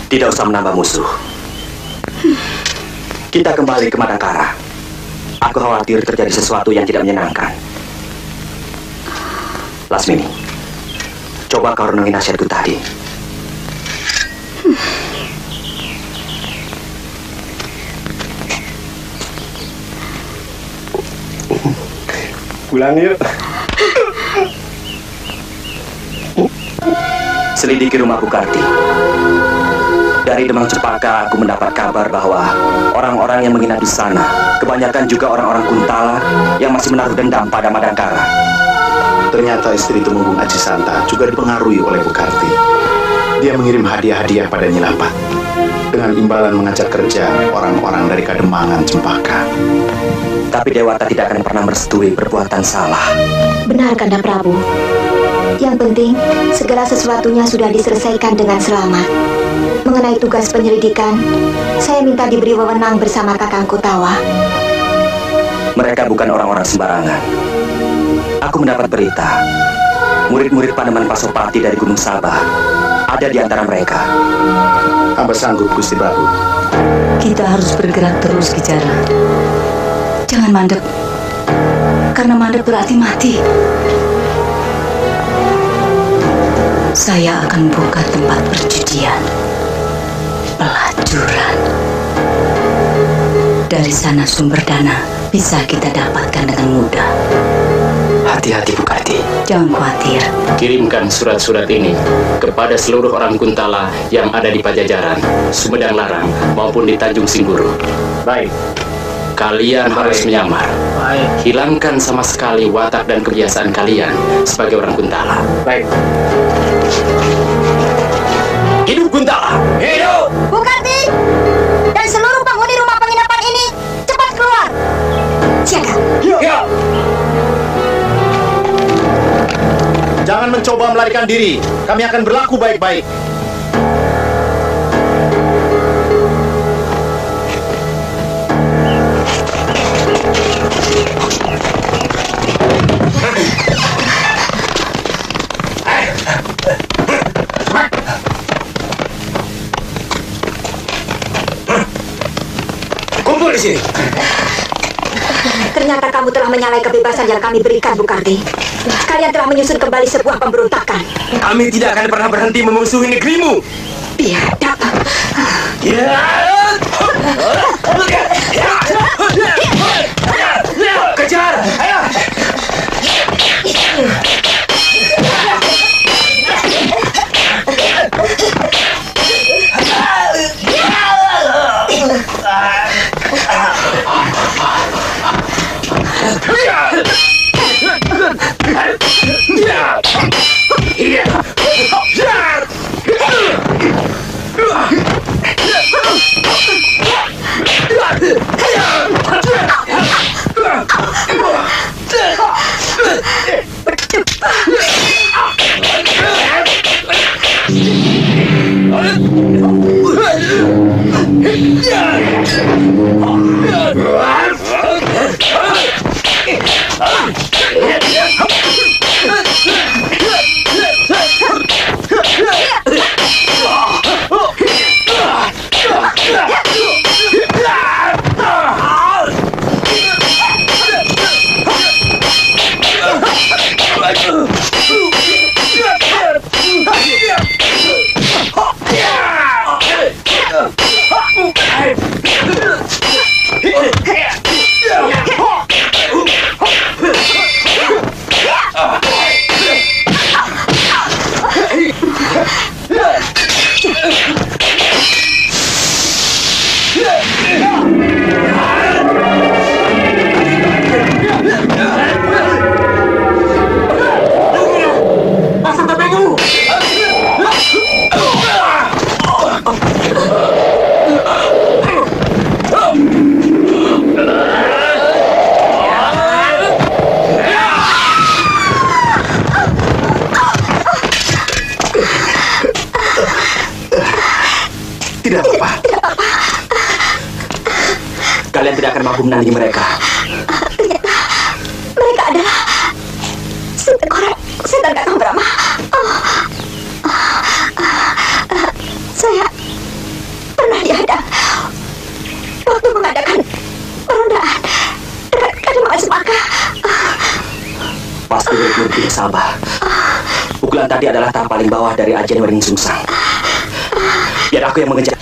Tidak usah menambah musuh. Kita kembali ke Madangkara. Aku khawatir terjadi sesuatu yang tidak menyenangkan. Lasmini, coba kau renungi nasihatku tadi. Pulang yuk. Selidiki rumah Bukarti. Dari Demang Cempaka aku mendapat kabar bahwa orang-orang yang menginap di sana kebanyakan juga orang-orang Kuntala yang masih menaruh dendam pada Madangkara. Ternyata istri Tumenggung Aji Santa juga dipengaruhi oleh Bukarti. Dia mengirim hadiah-hadiah pada Nyi Lapat dengan imbalan mengajak kerja orang-orang dari Kademangan Cempaka. Tapi Dewata tidak akan pernah merestui perbuatan salah. Benar, Kanda Prabu. Yang penting, segala sesuatunya sudah diselesaikan dengan selamat. Mengenai tugas penyelidikan, saya minta diberi wewenang bersama Kakang Kotawa. Mereka bukan orang-orang sembarangan. Aku mendapat berita, murid-murid Panemon Pasopati dari Gunung Sabah ada di antara mereka. Hamba sanggup, Gusti Prabu. Kita harus bergerak terus, Kijara. Jangan mandek, karena mandek berarti mati. Saya akan buka tempat perjudian, pelacuran. Dari sana sumber dana bisa kita dapatkan dengan mudah. Hati-hati, Bukarti. Jangan khawatir. Kirimkan surat-surat ini kepada seluruh orang Kuntala yang ada di Pajajaran, Sumedang Larang, maupun di Tanjung Singguru. Baik. Kalian harus menyamar. Hilangkan sama sekali watak dan kebiasaan kalian sebagai orang Kuntala. Baik. Hidup Kuntala! Hidup! Bukarti dan seluruh penghuni rumah penginapan ini cepat keluar. Siaga. Ya. Jangan mencoba melarikan diri. Kami akan berlaku baik-baik. Kumpul di sini. Ternyata kamu telah menyalahi kebebasan yang kami berikan, Bukarti. Kalian telah menyusun kembali sebuah pemberontakan. Kami tidak akan pernah berhenti memusuhi negerimu. Biadab. Kejar! Ayo! Tidak apa-apa. Kalian tidak akan mampu menandingi mereka. Ternyata mereka adalah setan Kakang Brahma. Saya pernah dihadang waktu mengadakan perondaan dekat Kademangan Cempaka. Pasti murid-murid tidak sabar. Pukulan tadi adalah tahap paling bawah dari ajian Waring Sungsang. Biar aku yang mengejar.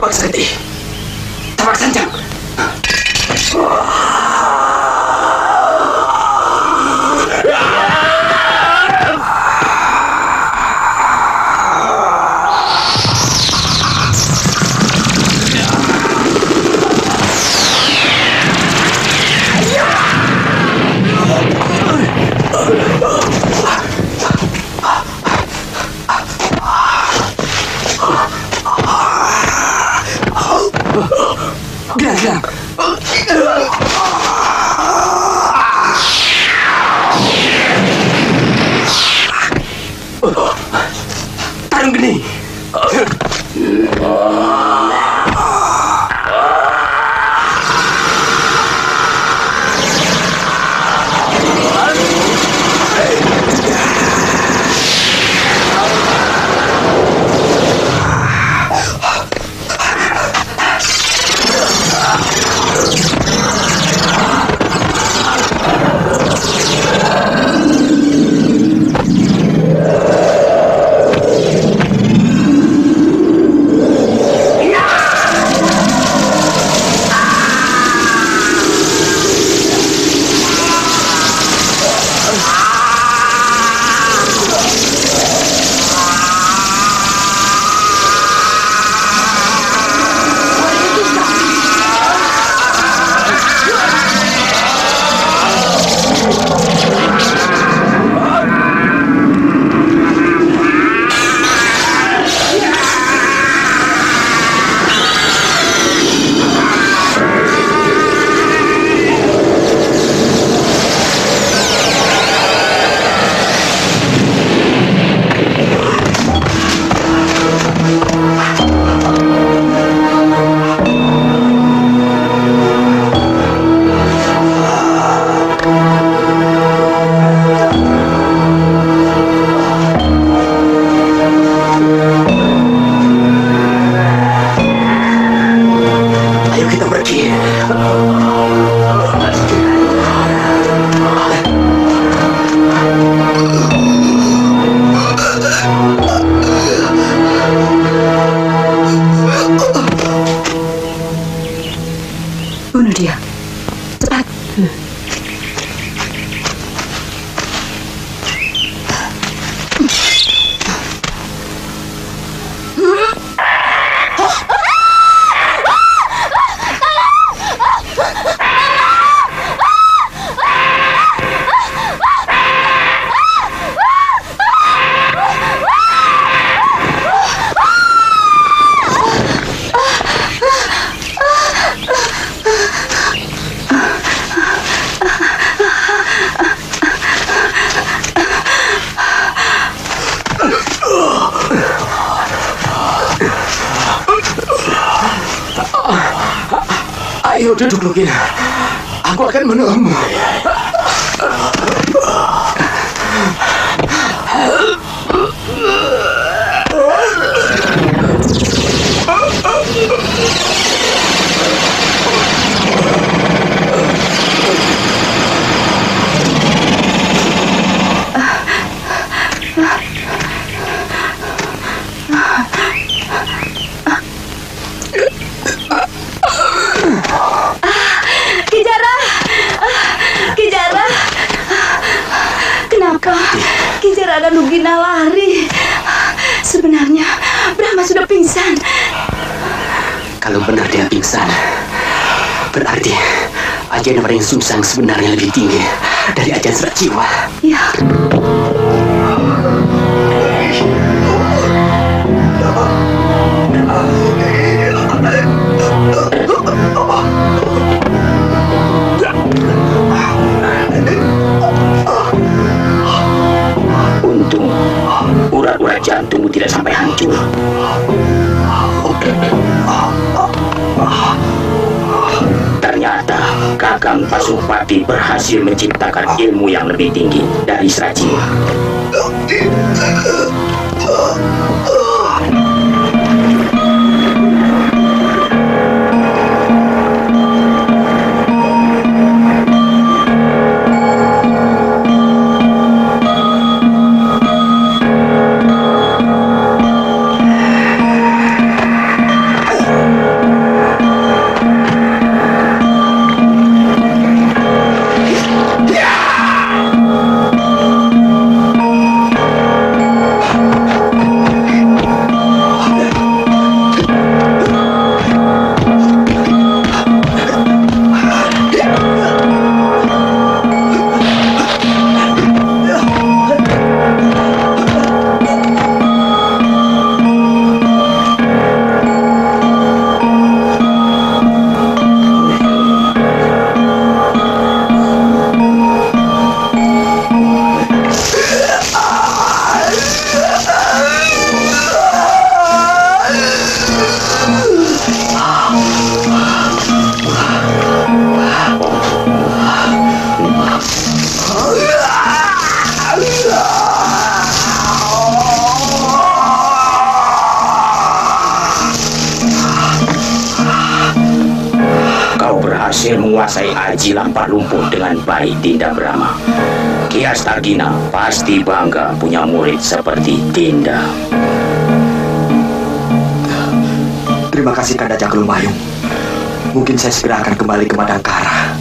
Tapak sakti, tapak sanjang. Gerak. Tarung geni. Bunuh dia. Cepat. Ayo duduk, Lugina. Aku akan menolongmu. Kijara dan Lugina lari. Sebenarnya Brahma sudah pingsan. Kalau benar dia pingsan, berarti Ajian Waring Sungsang sebenarnya lebih tinggi dari ajian serat jiwa. Ya. Untung urat-urat jantungmu tidak sampai hancur. Ternyata Kakang Pasupati berhasil menciptakan ilmu yang lebih tinggi dari serat jiwa. Menguasai Aji Lampar Lumpuh dengan baik, Dinda Brahma. Ki Astagina pasti bangga punya murid seperti Dinda. Terima kasih Kanda Caklumayung. Mungkin saya segera akan kembali ke Madangkara.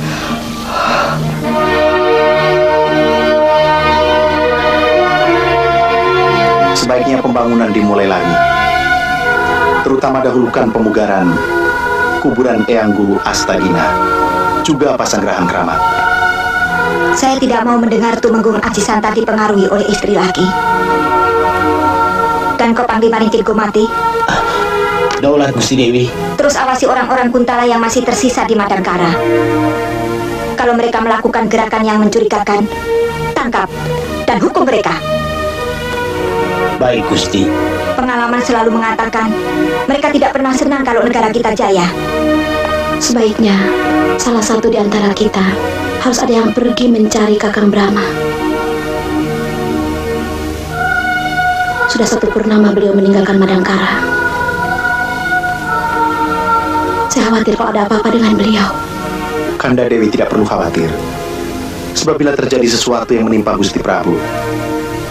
Sebaiknya pembangunan dimulai lagi. Terutama dahulukan pemugaran kuburan Eyang Guru Astagina, juga Pasanggrahan Kramat. Saya tidak mau mendengar Tumenggung Aji Santa dipengaruhi oleh istri lagi. Dan kau Panglima Ringkirku mati. Daulat Gusti Dewi. Terus awasi orang-orang Kuntala yang masih tersisa di Madangkara. Kalau mereka melakukan gerakan yang mencurigakan, tangkap dan hukum mereka. Baik, Gusti. Pengalaman selalu mengatakan mereka tidak pernah senang kalau negara kita jaya. Sebaiknya salah satu di antara kita harus ada yang pergi mencari Kakang Brahma. Sudah 1 purnama beliau meninggalkan Madangkara. Saya khawatir kalau ada apa-apa dengan beliau. Kanda Dewi tidak perlu khawatir. Sebab bila terjadi sesuatu yang menimpa Gusti Prabu,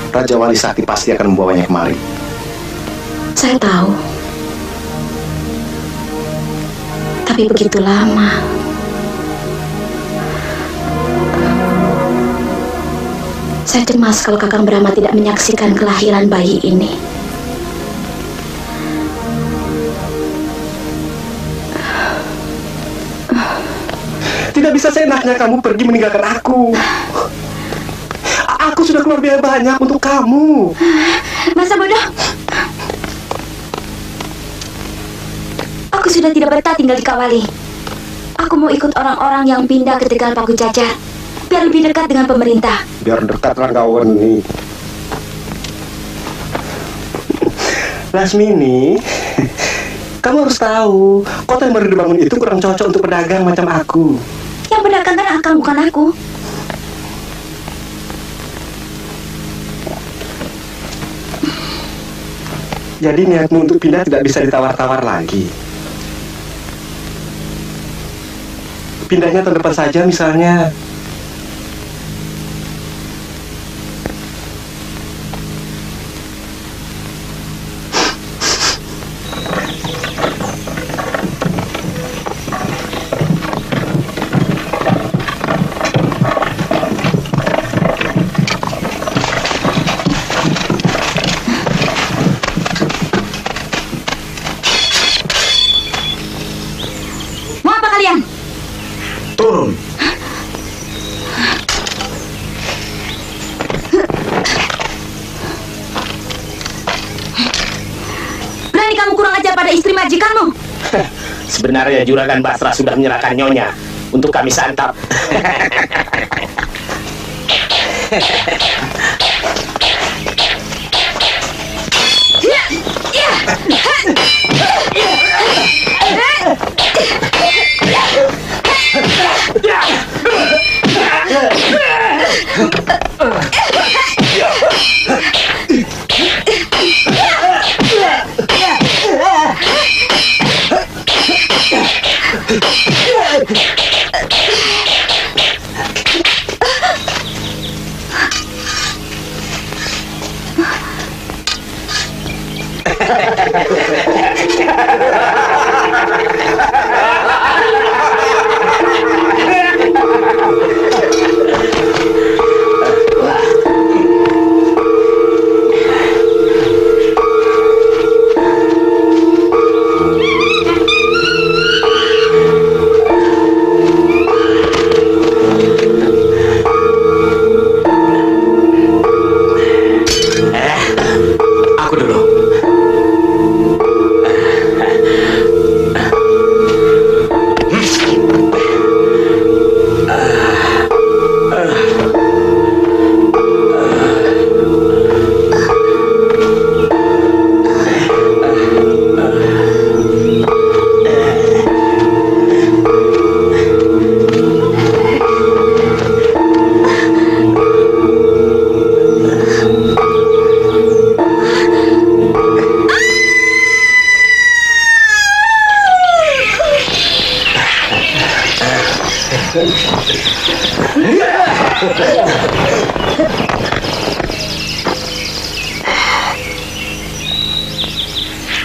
Raja Wali Sakti pasti akan membawanya kemari. Saya tahu. Tapi begitu lama. Saya cemas kalau Kakang Brahma tidak menyaksikan kelahiran bayi ini. Tidak bisa seenaknya kamu pergi meninggalkan aku. Aku sudah keluar biaya banyak untuk kamu. Masa bodoh? Aku sudah tidak betah tinggal di Kawali. Aku mau ikut orang-orang yang pindah ke Tegal Paku Jajar, biar lebih dekat dengan pemerintah. Biar dekat Ranggaweni. Lasmini, kamu harus tahu, kota yang baru dibangun itu kurang cocok untuk pedagang macam aku. Yang pedagang kan Akang, bukan aku. Jadi niatmu untuk pindah tidak bisa ditawar-tawar lagi. Pindahnya tahun depan saja misalnya. majikanmu? Sebenarnya Juragan Basra sudah menyerahkan nyonya untuk kami santap.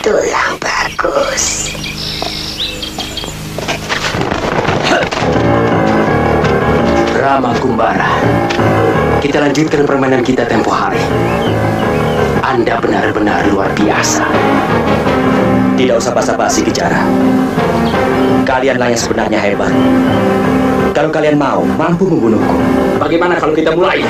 Tulang bagus. Rama Kumbara, kita lanjutkan permainan kita tempo hari. Anda benar-benar luar biasa. Tidak usah basa-basi, Kijara. Kalianlah yang sebenarnya hebat. Kalau kalian mau, mampu membunuhku. Bagaimana kalau kita mulai?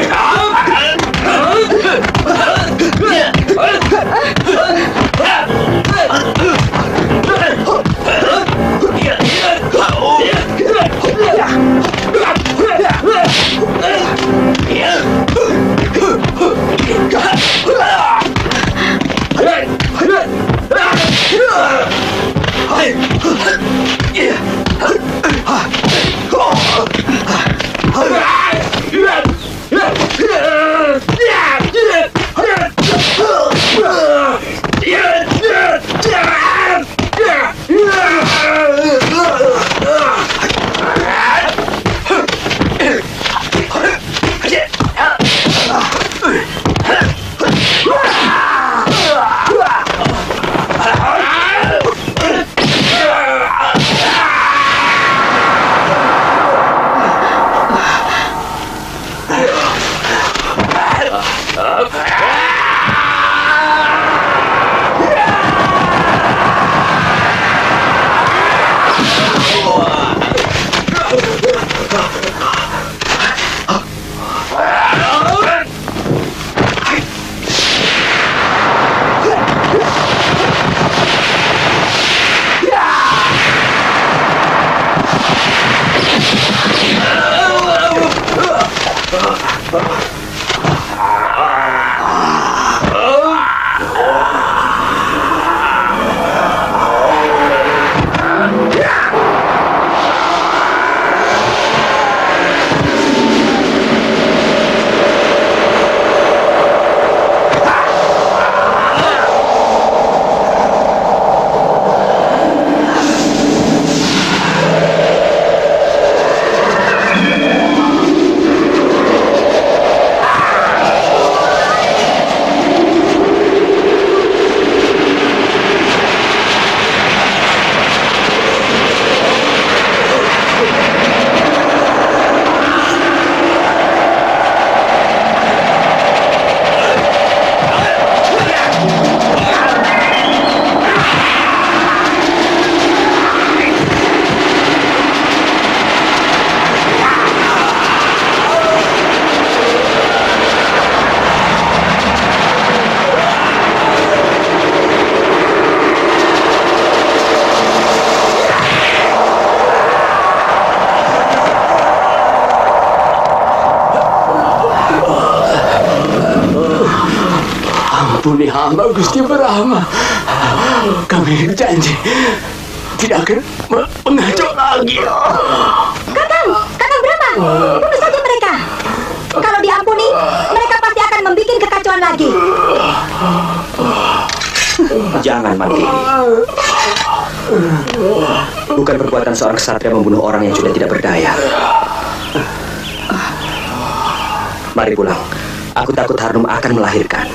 Ampuni hamba Gusti Brahma. Kami janji tidak akan mengacau lagi. Kakang Brahma, bunuh saja mereka. Kalau diampuni, mereka pasti akan membuat kekacauan lagi. Jangan, Mandiri. Bukan perbuatan seorang ksatria membunuh orang yang sudah tidak berdaya. Mari pulang. Aku takut Harnum akan melahirkan.